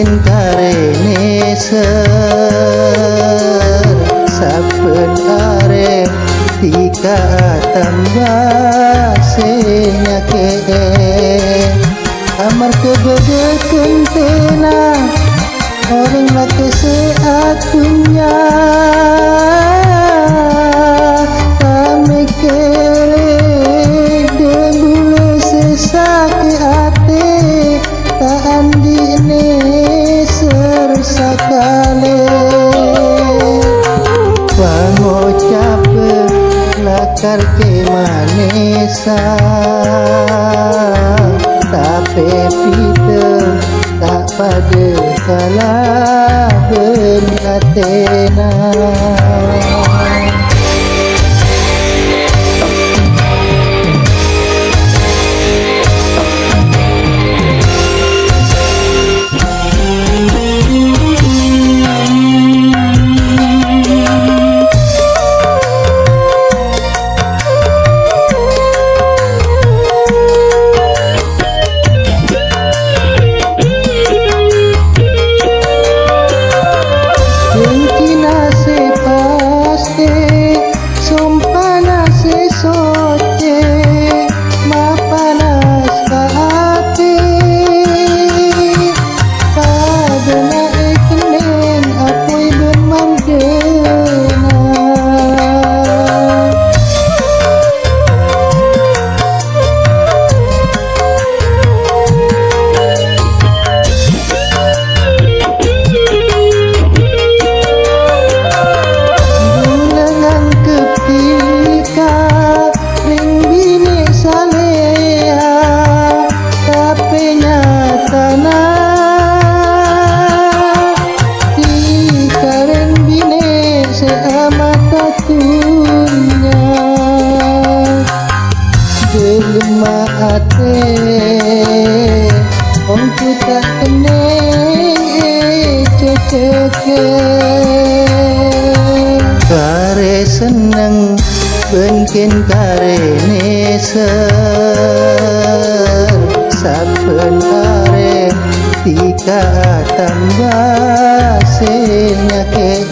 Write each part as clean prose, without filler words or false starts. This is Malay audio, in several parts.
Mungkin karene saben are tika tambah senyake amar kebede kentena orang laki seatunya kami kere dembule sesake ate tak andine sersakale pangocap lakar ke manesa tapi pita tak pada kalah benatena. Jelma ate ongku tak teneng ceceke kare seneng benkin karene saben are tika tambah senyake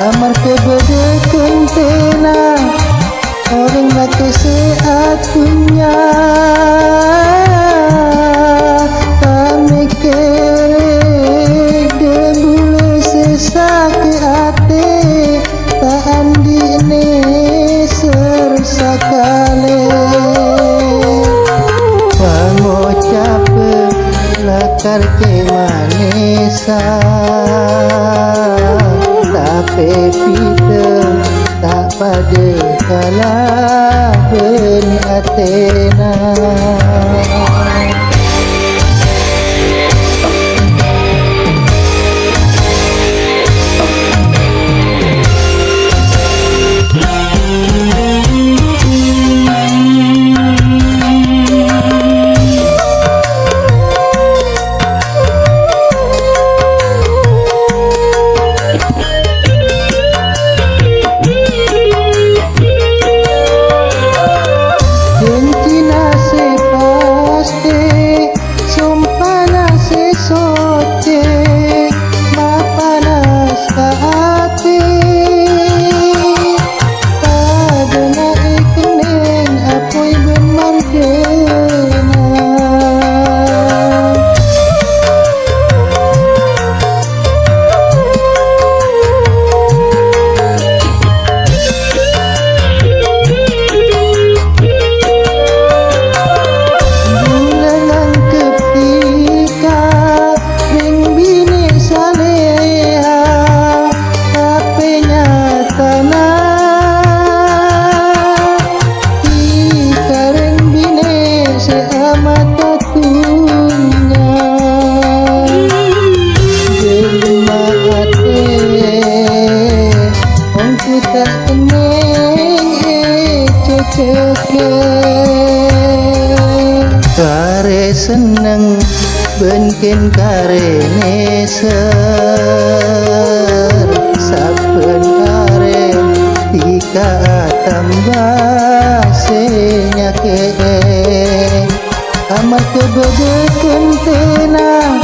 amar kebede kentena orang laki seatunya kami kere dembule sesake ate tak andine sersakale pangocap lakar ke manesa tapi pita tak pada kalah benatena. Kare seneng benkin karene saben are tika tambah senyake amat kebede kentena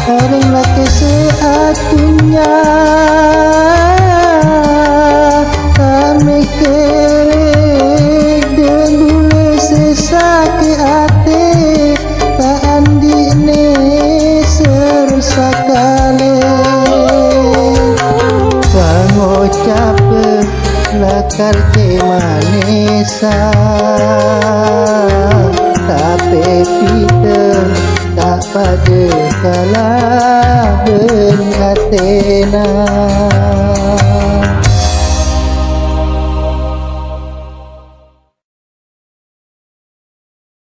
orang laki seatunya kami kerek dan bule sesakit hati tak andi ne sersakale pengucap lakar ke manesa tapi Peter tak pada kalah ben Athena.